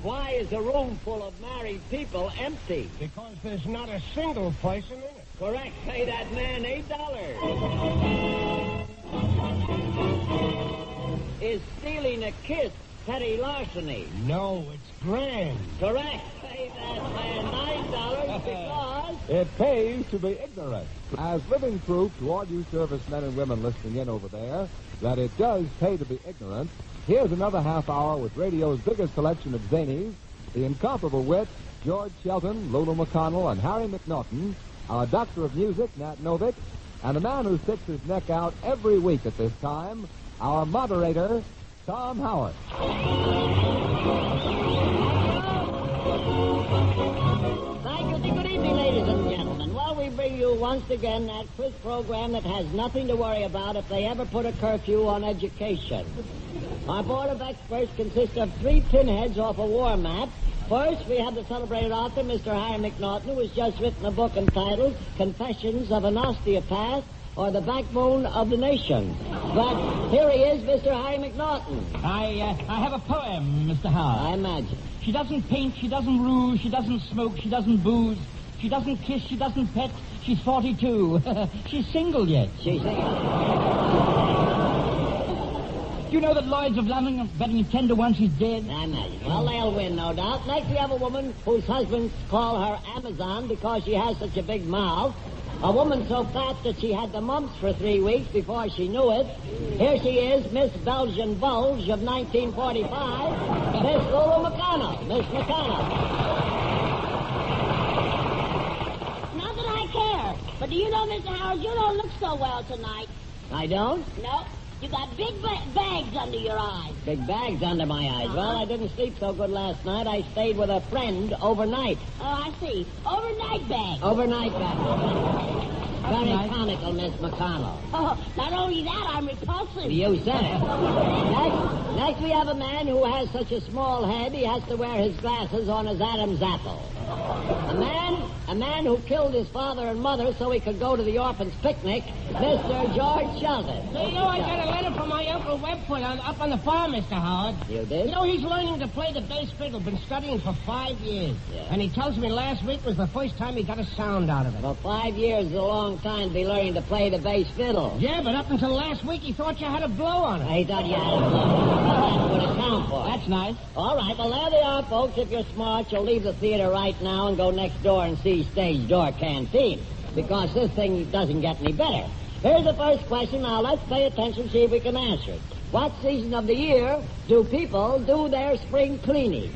Why is a room full of married people empty? Because there's not a single person in it. Correct. Pay that man $8. Is stealing a kiss petty larceny? No, it's grand. Correct. Pay that man $9 because... It pays to be ignorant. As living proof to all you servicemen and women listening in over there that it does pay to be ignorant, here's another half hour with radio's biggest selection of zanies, the incomparable wits, George Shelton, Lulu McConnell, and Harry McNaughton, our doctor of music, Nat Novick, and a man who sticks his neck out every week at this time, our moderator, Tom Howard. Thank you. Good evening, ladies and gentlemen. Well, we bring you once again that quiz program that has nothing to worry about if they ever put a curfew on education. Our board of experts consists of 3 pinheads off a war map. First, we have the celebrated author, Mr. Harry McNaughton, who has just written a book entitled Confessions of an Osteopath, or the Backbone of the Nation. But here he is, Mr. Harry McNaughton. I have a poem, Mr. Howard. I imagine. She doesn't paint, she doesn't rouge, she doesn't smoke, she doesn't booze, she doesn't kiss, she doesn't pet. She's 42. She's single yet. She's single. Do you know that Lloyd's of London are betting 10 to 1 she's dead? I imagine. Well, they'll win, no doubt. Next, we have a woman whose husbands call her Amazon because she has such a big mouth. A woman so fat that she had the mumps for 3 weeks before she knew it. Here she is, Miss Belgian Bulge of 1945, Miss Lulu McConnell. Miss McConnell. Not that I care, but do you know, Mr. Howard, you don't look so well tonight. I don't? No. You got big bags under your eyes. Big bags under my eyes. Well, I didn't sleep so good last night. I stayed with a friend overnight. Oh, I see. Overnight bags. Overnight bags. Very comical, Miss McConnell. Oh, not only that, I'm repulsive. You said it. Next, we have a man who has such a small head, he has to wear his glasses on his Adam's apple. A man who killed his father and mother so he could go to the orphans' picnic, Mr. George Shelton. You know, I got a letter from my Uncle Webfoot up on the farm, Mr. Howard. You did? You know, he's learning to play the bass fiddle, been studying for 5 years. Yeah. And he tells me last week was the first time he got a sound out of it. Well, 5 years is a long time to be learning to play the bass fiddle. Yeah, but up until last week he thought you had a blow on it. He thought you had a blow. That's what it counts for. That's nice. All right, well, there they are, folks. If you're smart, you'll leave the theater right now and go next door and see Stage Door Canteen, because this thing doesn't get any better. Here's the first question. Now, let's pay attention, see if we can answer it. What season of the year do people do their spring cleaning?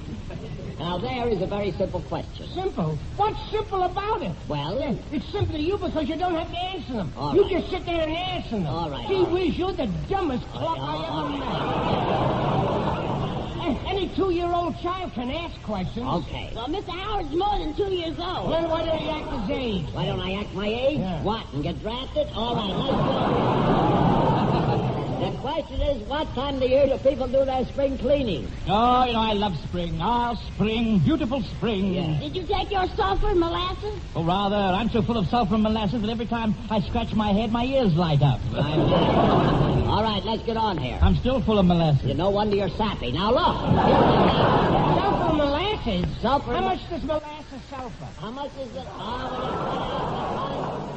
Now, there is a very simple question. Simple? What's simple about it? Well, It's simple to you because you don't have to answer them. All You right. just sit there and answer them. All right, Gee all right. whiz, you're the dumbest clock I ever met. Any 2-year-old child can ask questions. okay. Well, Mr. Howard's more than 2 years old. Then why don't you act his age? Why don't I act my age? Yeah. What, and get drafted? All right, let's go. The question is, what time of the year do people do their spring cleaning? Oh, you know, I love spring. Ah, spring. Beautiful spring. Yeah. Did you take your sulfur and molasses? Oh, rather. I'm so full of sulfur and molasses that every time I scratch my head, my ears light up. All right, let's get on here. I'm still full of molasses. No wonder you're sappy. Now, look. Sulfur and molasses? Sulfur. How much does molasses sulfur? How much is it?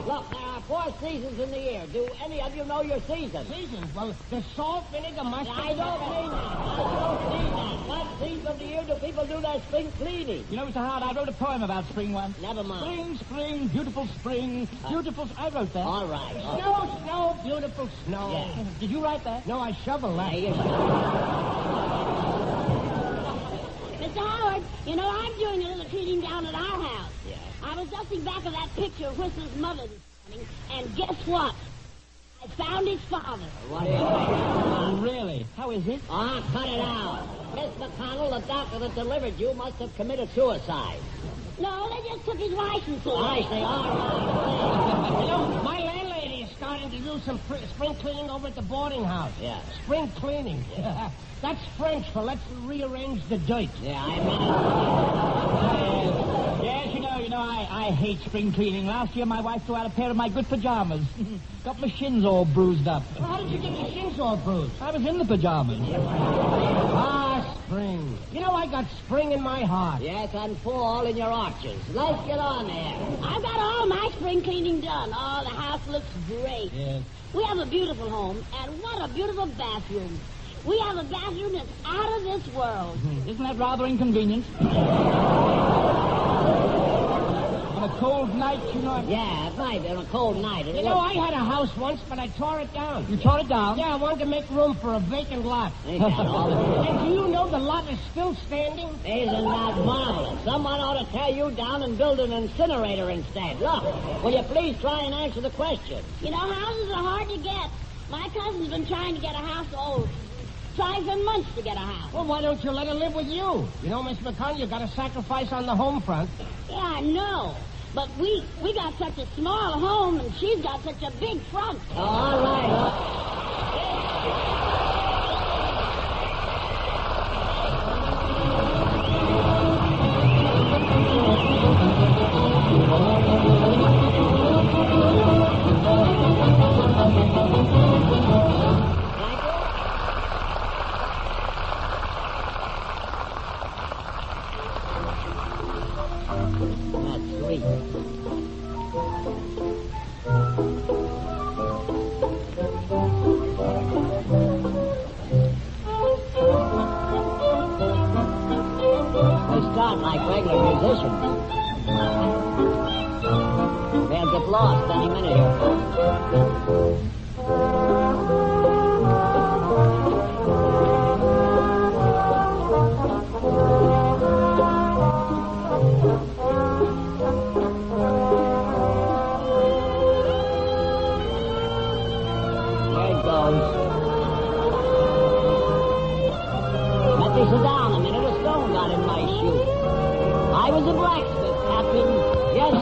Look, there are 4 seasons in the year. Do any of you know your seasons? Seasons? Well, the salt, vinegar, mustard... I don't mean that. What season of the year do people do their spring cleaning? You know, Mr. Howard, I wrote a poem about spring once. Never mind. Spring, beautiful spring, beautiful... I wrote that. All right. Snow, beautiful snow. Yeah. Did you write that? No, I shoveled that. Hey, you should. Mr. Howard, you know, I'm doing a little cleaning down at our house. Yeah. I was dusting back of that picture of Whistler's mother this morning, and guess what? I found his father. What is it? Oh, really? How is it? Cut it out. Miss McConnell, the doctor that delivered you must have committed suicide. No, they just took his license away. I say, all right. You know, my landlady is starting to do some spring cleaning over at the boarding house. Yeah. Spring cleaning. That's French for let's rearrange the dirt. Yeah, I know, I hate spring cleaning. Last year, my wife threw out a pair of my good pajamas. Got my shins all bruised up. Well, how did you get your shins all bruised? I was in the pajamas. Ah, spring. You know, I got spring in my heart. Yes, and fall in your arches. Let's get on there. I've got all my spring cleaning done. Oh, the house looks great. Yes. We have a beautiful home, and what a beautiful bathroom. We have a bathroom that's out of this world. Isn't that rather inconvenient? On a cold night, you know. Yeah, at night, on a cold night. You know, I had a house once, but I tore it down. You tore it down? Yeah, I wanted to make room for a vacant lot. Ain't that all? And do you know the lot is still standing? Isn't that marvelous? Someone ought to tear you down and build an incinerator instead. Look, will you please try and answer the question? You know, houses are hard to get. My cousin's been trying to get a house trying for months to get a house. Well, why don't you let her live with you? You know, Miss McConnell, you got to sacrifice on the home front. Yeah, I know. But we got such a small home, and she's got such a big front. Oh, all right. That's sweet. They start like regular musicians. They'll get lost any minute here, sit down a minute. A stone got in my shoe. I was a blacksmith, Captain. Yes,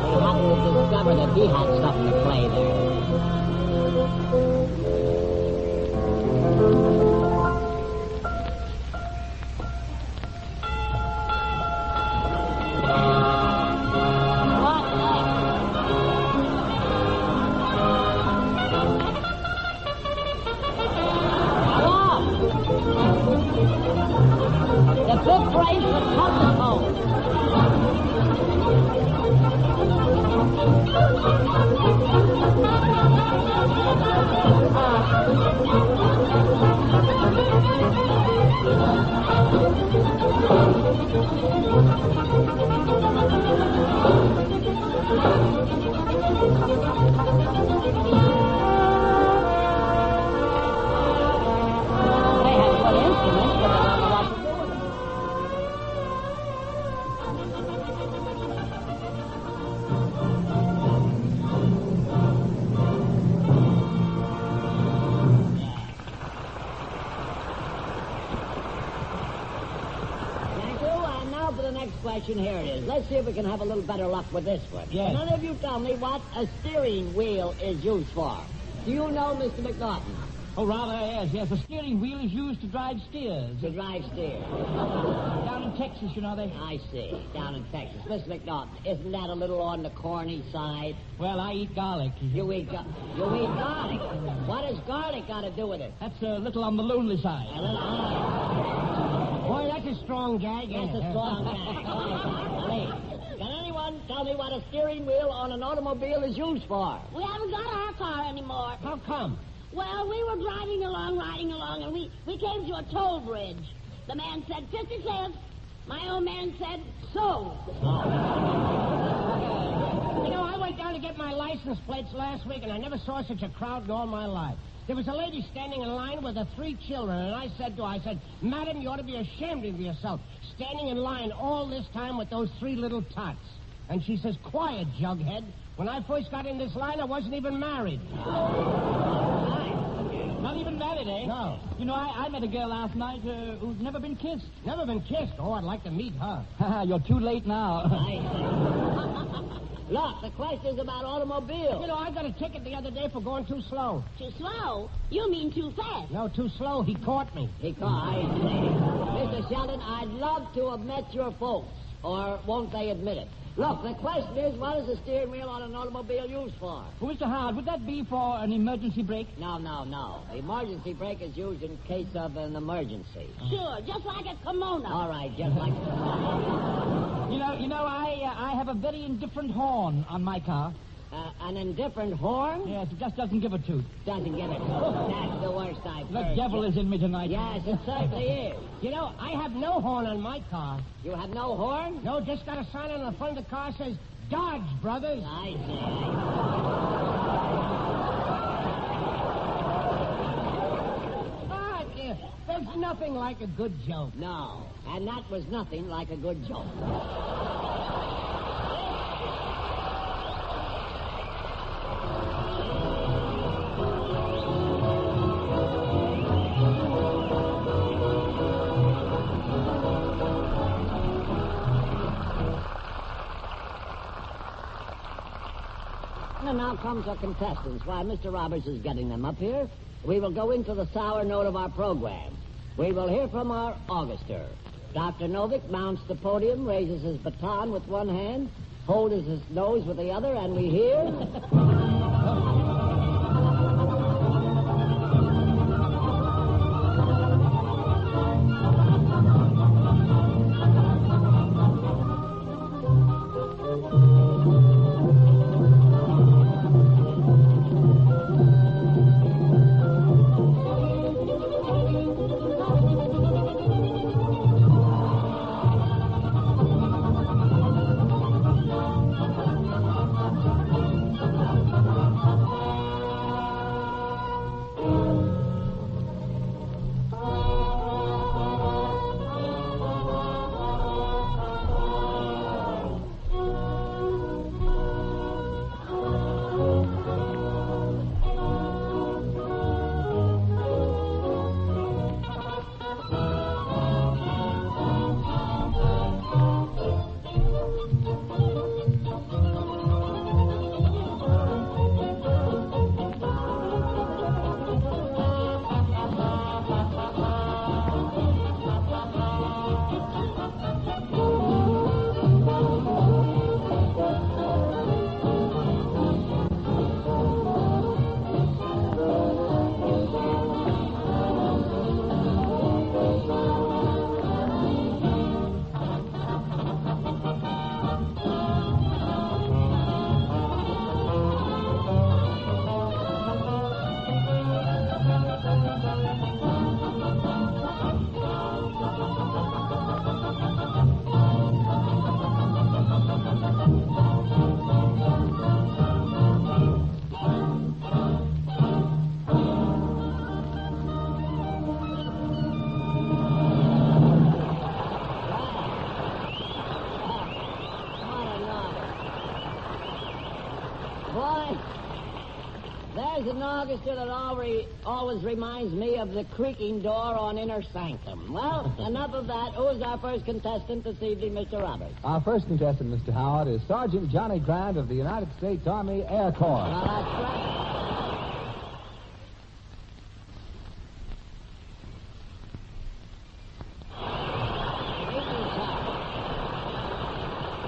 He happened to discover that he had something to play there. Here it is. Let's see if we can have a little better luck with this one. Yes. None of you tell me what a steering wheel is used for. Do you know, Mr. McNaughton? Oh, rather, yes. The steering wheel is used to drive steers. To drive steers. Down in Texas, you know, they... I see. Down in Texas. Mr. McNaughton, isn't that a little on the corny side? Well, I eat garlic. You eat garlic? What has garlic got to do with it? That's a little on the lonely side. Boy, that's a strong gag. That's a strong gag. Can anyone tell me what a steering wheel on an automobile is used for? We haven't got our car anymore. How come? Well, we were riding along, and we came to a toll bridge. The man said 50 cents. My old man said, so. You know, I went down to get my license plates last week, and I never saw such a crowd in all my life. There was a lady standing in line with her 3 children, and I said to her, Madam, you ought to be ashamed of yourself, standing in line all this time with those 3 little tots. And she says, quiet, jughead. When I first got in this line, I wasn't even married. Not even married, eh? No. You know, I met a girl last night who's never been kissed. Never been kissed. Oh, I'd like to meet her. You're too late now. Look, the question is about automobiles. You know, I got a ticket the other day for going too slow. Too slow? You mean too fast. No, too slow. He caught me. Mr. Sheldon, I'd love to have met your folks, or won't they admit it? Look, the question is, what is the steering wheel on an automobile used for? Well, Mr. Howard, would that be for an emergency brake? No. The emergency brake is used in case of an emergency. Sure, just like a kimono. All right, just like a kimono. You know, I have a very indifferent horn on my car. An indifferent horn? Yes, it just doesn't give a toot. Doesn't give it. That's the worst I've The heard. devil is in me tonight. Yes, it certainly is. You know, I have no horn on my car. You have no horn? No, just got a sign on the front of the car says, Dodge, brothers. I see. Ah, dear. There's nothing like a good joke. No, and that was nothing like a good joke. And now comes our contestants. Why, Mr. Roberts is getting them up here. We will go into the sour note of our program. We will hear from our Auguster. Dr. Novick mounts the podium, raises his baton with one hand, holds his nose with the other, and we hear... Boy, there's an Augusta that always reminds me of the creaking door on Inner Sanctum. Well, enough of that. Who is our first contestant this evening, Mr. Roberts? Our first contestant, Mr. Howard, is Sergeant Johnny Grant of the United States Army Air Corps. Well, that's right.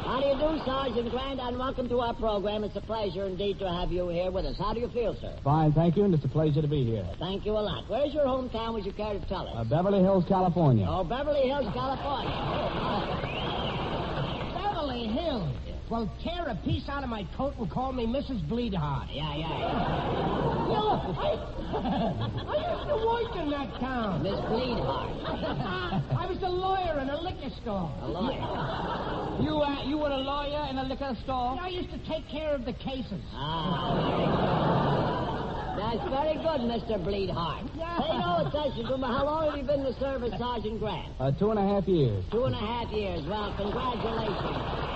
How do you do, Sergeant Grant, and welcome to our program. It's a pleasure indeed to have you here with us. How do you feel, sir? Fine, thank you, and it's a pleasure to be here. Thank you a lot. Where's your hometown, would you care to tell us? Beverly Hills, California. Oh, Beverly Hills, California. Beverly Hills. Well, tear a piece out of my coat and call me Mrs. Bleedheart. Yeah. You know, I used to work in that town. Miss Bleedheart. I was a lawyer in a liquor store. A lawyer. You were a lawyer in a liquor store? I used to take care of the cases. That's very good, Mr. Bleedheart. Yeah. Pay no attention to me. How long have you been in the service, Sergeant Grant? 2.5 years. 2.5 years. Well, congratulations.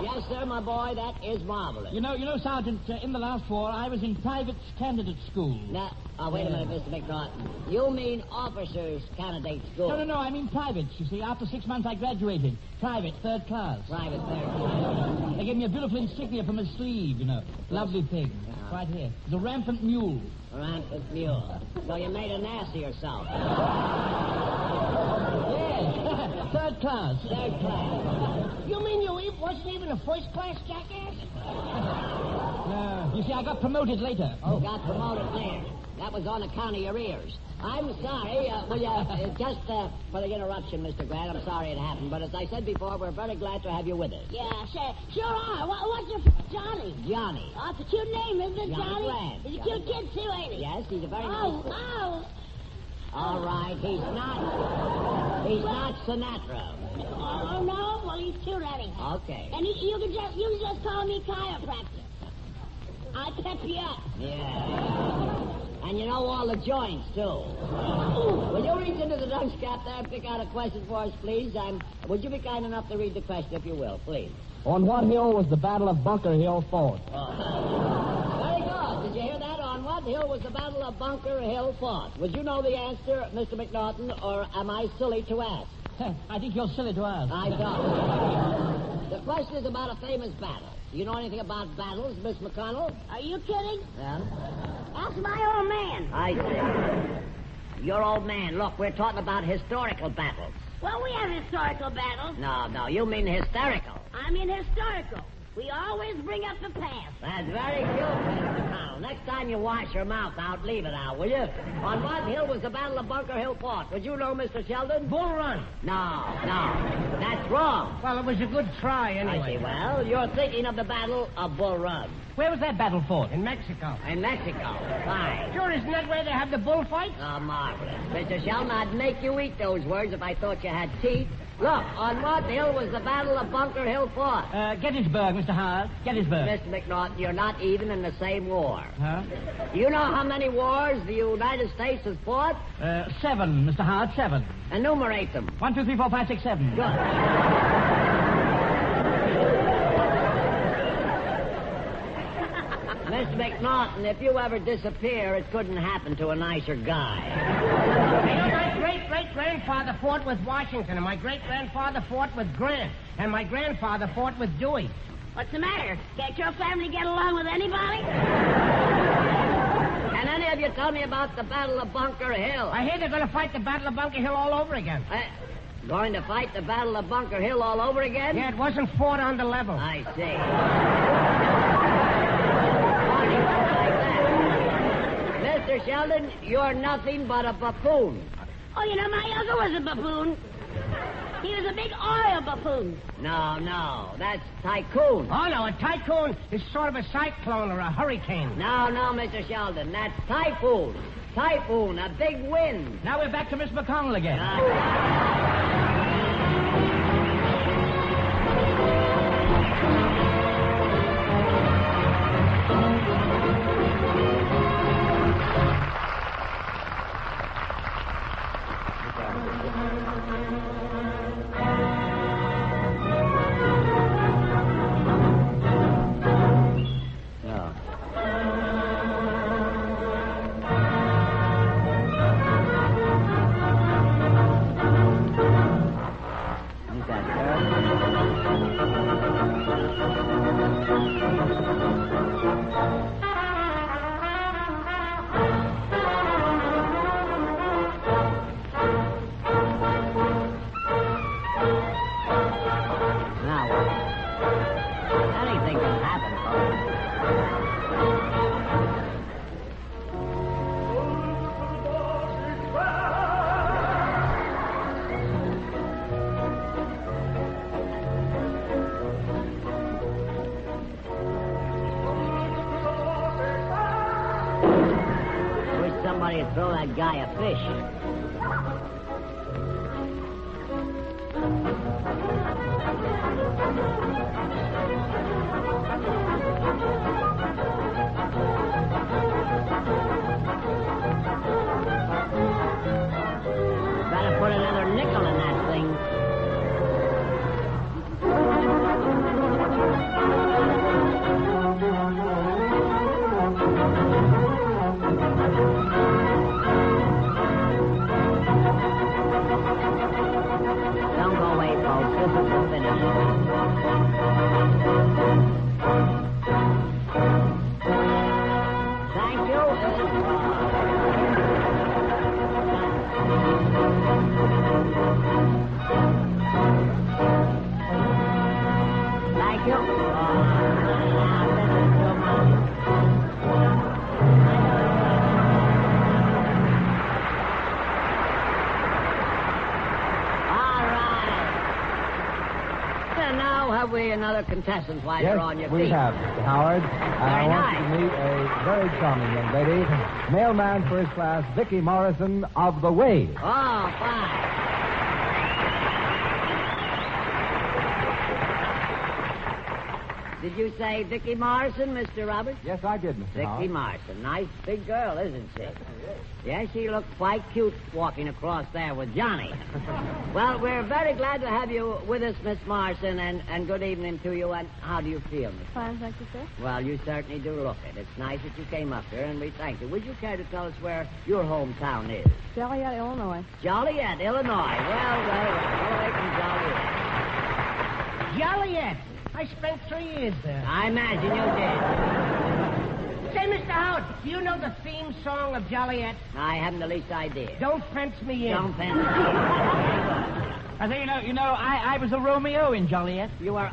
Yes, sir, my boy, that is marvelous. You know, Sergeant, in the last war, I was in private candidate school. Now, wait a minute, Mr. McNaughton. You mean officers' candidate school? No, I mean private. You see, after 6 months, I graduated. Private, third class. Private, third class. They gave me a beautiful insignia from his sleeve, you know. Lovely thing. Right here. The rampant mule. Rampant mule. So you made an ass of yourself. Yes. Third class. Third class. You mean you wasn't even a first-class jackass? No. You see, I got promoted later. Oh, got promoted later. That was on account of your ears. I'm sorry. Just for the interruption, Mr. Grant, I'm sorry it happened. But as I said before, we're very glad to have you with us. Yeah, sure are. What's your Johnny? Johnny. Oh, it's a cute name, isn't it, Johnny Johnny? Grant. He's a cute kid, too, ain't he? Yes, he's a very Oh, nice kid. oh. All right, he's not Sinatra. Oh, no? Well, he's cute anyhow. Okay. And you can just call me chiropractor. I'll pep you up. Yeah. And you know all the joints, too. Will you reach into the dunce cap there and pick out a question for us, please? Would you be kind enough to read the question, if you will, please? On what hill was the Battle of Bunker Hill fought? Very good. Did you hear that? On what hill was the Battle of Bunker Hill fought? Would you know the answer, Mr. McNaughton, or am I silly to ask? I think you're silly to ask. I don't. The question is about a famous battle. Do you know anything about battles, Miss McConnell? Are you kidding? Yeah? That's my old man. I see. Your old man. Look, we're talking about historical battles. Well, we have historical battles. No, you mean hysterical. I mean historical. We always bring up the past. That's very cute, Miss McConnell. Next time you wash your mouth out, leave it out, will you? On what hill was the Battle of Bunker Hill fought? Would you know, Mr. Sheldon? Bull Run. No. That's wrong. Well, it was a good try anyway. I see. Well, you're thinking of the Battle of Bull Run. Where was that battle fought? In Mexico. In Mexico. Fine. Sure, isn't that where they have the bullfights? Oh, marvelous. Mr. Sheldon, I'd make you eat those words if I thought you had teeth. Look, on what hill was the Battle of Bunker Hill fought? Gettysburg, Mr. Howard. Gettysburg. Mr. McNaughton, you're not even in the same war. Huh? Do you know how many wars the United States has fought? 7, Mr. Howard, 7. Enumerate them. 1, 2, 3, 4, 5, 6, 7. Good. Miss McNaughton, if you ever disappear, it couldn't happen to a nicer guy. You know, my great-great-grandfather fought with Washington, and my great-grandfather fought with Grant, and my grandfather fought with Dewey. What's the matter? Can't your family get along with anybody? Can any of you tell me about the Battle of Bunker Hill? I hear they're going to fight the Battle of Bunker Hill all over again. Going to fight the Battle of Bunker Hill all over again? Yeah, it wasn't fought on the level. I see. Mr. Sheldon, you're nothing but a buffoon. Oh, you know, my uncle was a buffoon. He was a big oil buffoon. No, that's tycoon. Oh, no, a tycoon is sort of a cyclone or a hurricane. No, Mr. Sheldon, that's typhoon. Typhoon, a big wind. Now we're back to Miss McConnell again. Somebody throw that guy a fish. Better put another nickel in that thing. Thank you. Have we another contestant while Yes, you're on your feet? we have, Mr. Howard. I want you to meet a very charming young lady, mailman first class, Vicki Morrison of The Wave. Oh, fine. Did you say Vicki Morrison, Mr. Roberts? Yes, I did, Mr. Vicki Howard. Morrison. Nice big girl, isn't she? Yes, she looked quite cute walking across there with Johnny. Well, we're very glad to have you with us, Miss Morrison, and good evening to you. And how do you feel, Miss? Fine, thank you, sir. Well, you certainly do look it. It's nice that you came up here, and we thank you. Would you care to tell us where your hometown is? Joliet, Illinois. Joliet, Illinois. Well. All right from Joliet. Joliet. I spent 3 years there. I imagine you did. Say, Mr. Howard, do you know the theme song of Joliet? I haven't the least idea. Don't fence me in. Don't fence me. I say, I was a Romeo in Joliet. You are...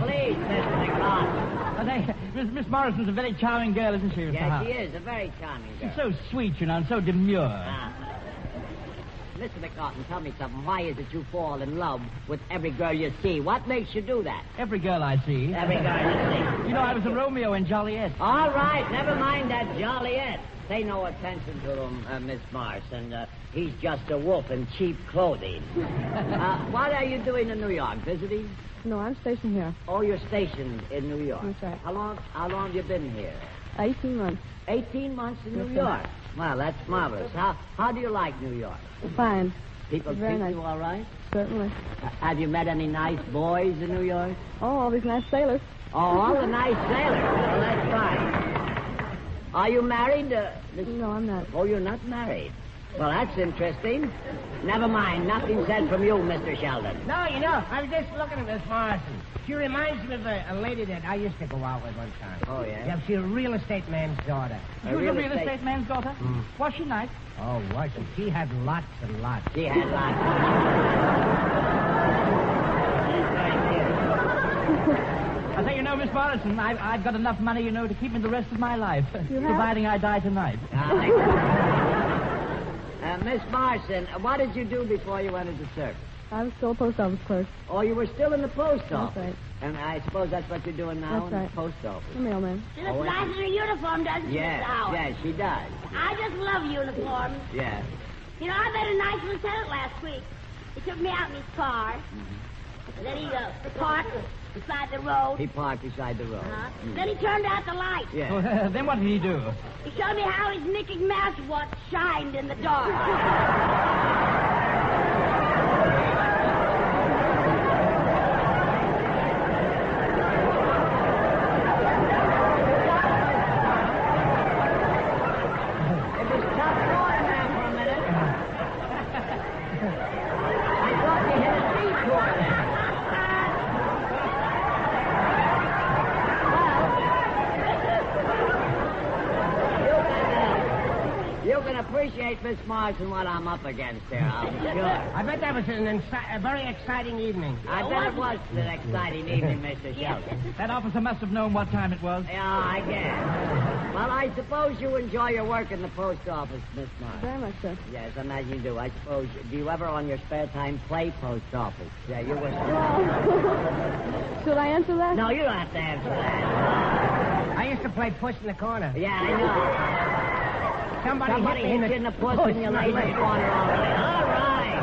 please, Mr. McCarthy. Miss Morrison's a very charming girl, isn't she, Mr. Yes, Howard? she is a very charming girl. She's so sweet, and so demure. Mr. McCarthy, tell me something. Why is it you fall in love with every girl you see? What makes you do that? Every girl I see. Every girl you see. I was a Romeo in Joliet. All right, never mind that Joliet. Pay no attention to him, Miss Morrison. He's just a wolf in cheap clothing. What are you doing in New York? Visiting? No, I'm stationed here. Oh, you're stationed in New York. That's right. How long have you been here? 18 months. 18 months in New Yes, York. Well, that's marvelous. How do you like New York? Fine. People Very treat nice. you all right? Certainly. Have you met any nice boys in New York? Oh, all these nice sailors. Oh, all the nice sailors. Well, that's fine. Are you married? No, I'm not. Oh, you're not married. Well, that's interesting. Never mind. Nothing said from you, Mr. Sheldon. No, I was just looking at Miss Morrison. She reminds me of a lady that I used to go out with one time. Oh, yeah? Yeah, she's a real estate man's daughter. She was a real estate man's daughter? Was she nice? Oh, was she? She had lots and lots. She had lots. I say, Miss Morrison, I've got enough money, to keep me the rest of my life, providing I die tonight. Miss Morrison, what did you do before you went into service? I was still a post office clerk. Oh, you were still in the post office. That's right. And I suppose that's what you're doing now That's in right. the post office. The mailman. She looks nice in her uniform, doesn't she, Yes, Mr. Howard? yes, she does. I just love uniforms. Yes. I met a nice lieutenant last week. He took me out in his car. And then he parked beside the road. He parked beside the road. Then he turned out the light. Yes. Then what did he do? He showed me how his Mickey Mouse watch shined in the dark. Appreciate, Miss Morrison, what I'm up against here, I'm sure. I bet that was a very exciting evening. I bet it was an exciting evening, Mr. Sheldon. That officer must have known what time it was. Yeah, I guess. Well, I suppose you enjoy your work in the post office, Miss Morrison. Very much, sir. Yes, I imagine you do. I suppose, do you ever on your spare time play post office? Yeah, you were... Should I answer that? No, you don't have to answer that. I used to play push in the corner. Yeah, I know. Somebody hit you in the puss and you laid in the corner already. All right.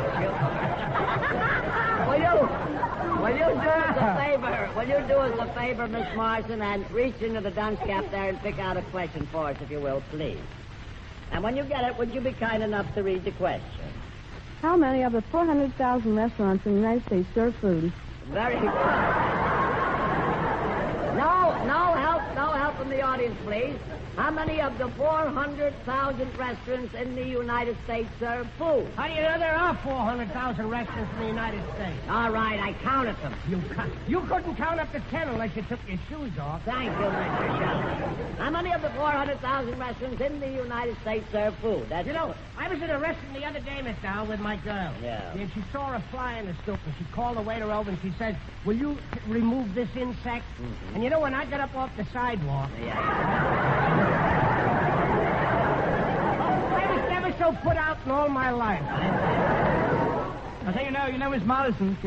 Will you do us a favor? Will you do us a favor, Miss Morrison, and reach into the dunce cap there and pick out a question for us, if you will, please? And when you get it, would you be kind enough to read the question? How many of the 400,000 restaurants in the United States serve food? Very good. No help from the audience, please. How many of the 400,000 restaurants in the United States serve food? How do you know there are 400,000 restaurants in the United States? All right, I counted them. You couldn't count up to 10 unless you took your shoes off. Thank you, Mr. Sheldon. How many of the 400,000 restaurants in the United States serve food? That's You know, I was in a restaurant the other day, Miss Dow, with my girl. Yeah. And she saw a fly in the soup, and she called the waiter over, and she said, will you remove this insect? Mm-hmm. And you know, when I got up off the sidewalk, Yeah. I was never so put out in all my life. I say, you know, Miss Morrison,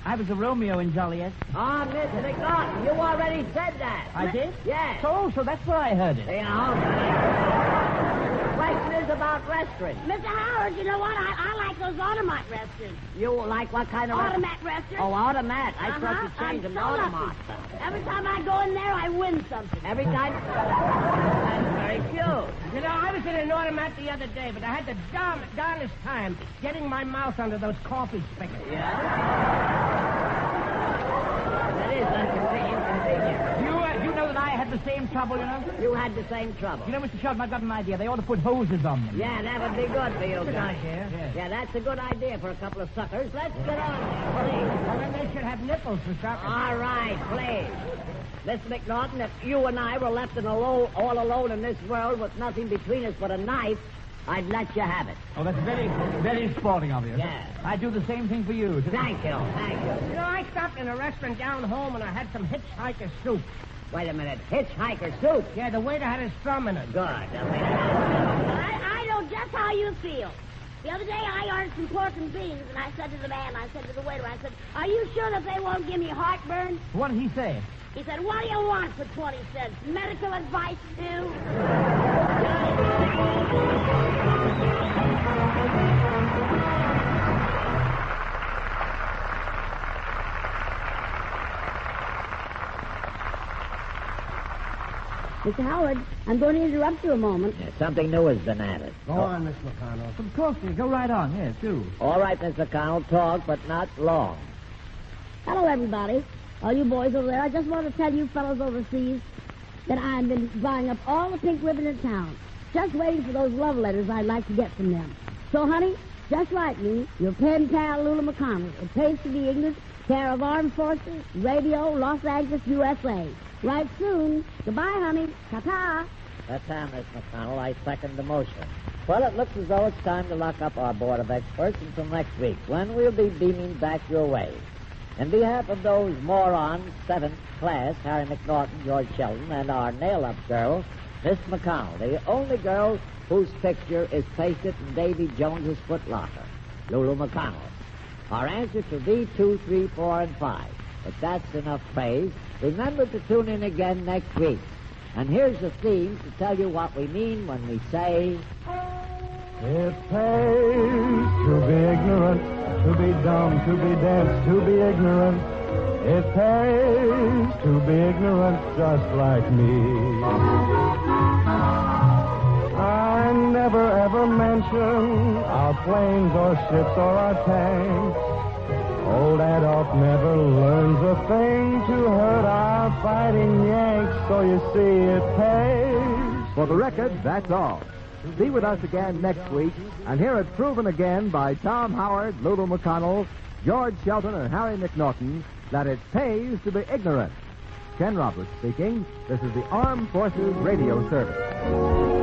I was a Romeo in Joliet. Ah, Miss McNaughton, you already said that. I did? Yes. So that's where I heard it. Yeah. The question is about restaurants. Mr. Howard, you know what? I like those automat restaurants. You like what kind of Automat restaurants. Oh, automat. I thought you Uh-huh. changed them to I'm so automat. lucky. Every time I go in there, I win something. Every time. That's very cute. You know, I was in an automat the other day, but I had the darnest time getting my mouth under those coffee spigots. That is inconvenient. You know that I had the same trouble, you know? You had the same trouble. You know, Mr. Sheldon, I've got an idea. They ought to put hoses on them. Yeah, that would be good for you guys. idea. Yeah, that's a good idea for a couple of suckers. Let's get on, please. Well, then they should have nipples for suckers. All right, please. Miss McNaughton, if you and I were left all alone in this world with nothing between us but a knife, I'd let you have it. Oh, that's very, very sporting of you. Yeah. I'd do the same thing for you. Thank you. You know, I stopped in a restaurant down home and I had some hitchhiker soup. Wait a minute. Hitchhiker soup. Yeah, the waiter had his thumb in it. Good. I know just how you feel. The other day I ordered some pork and beans, and I said to the man, I said to the waiter, I said, are you sure that they won't give me heartburn? What did he say? He said, what do you want for 20 cents? Medical advice, too? Mr. Howard, I'm going to interrupt you a moment. Yeah, something new has been added. Go on, Miss McConnell. Of course, go right on. Yes, do. All right, Mr. Connell, talk, but not long. Hello, everybody. All you boys over there, I just want to tell you fellows overseas that I've been buying up all the pink ribbon in town, just waiting for those love letters I'd like to get from them. So, honey, just write me, your pen pal, Lula McConnell. It pays to be ignorant, care of Armed Forces, Radio, Los Angeles, USA. Write soon. Goodbye, honey. Ta-ta. That's how, Miss McConnell. I second the motion. Well, it looks as though it's time to lock up our board of experts until next week, when we'll be beaming back your way. In behalf of those morons, 7th class, Harry McNaughton, George Sheldon, and our nail-up girl, Miss McConnell, the only girl whose picture is pasted in Davy Jones's footlocker, Lulu McConnell. Our answer to B2, 3, 4, and 5. If that's enough praise, remember to tune in again next week. And here's the theme to tell you what we mean when we say... It pays to be ignorant, to be dumb, to be dense, to be ignorant. It pays to be ignorant just like me. I never ever mention our planes or ships or our tanks. Old Adolf never learns a thing to hurt our fighting Yanks, so you see it pays. For the record, that's all. Be with us again next week and hear it proven again by Tom Howard, Lulu McConnell, George Shelton, and Harry McNaughton that it pays to be ignorant. Ken Roberts speaking. This is the Armed Forces Radio Service.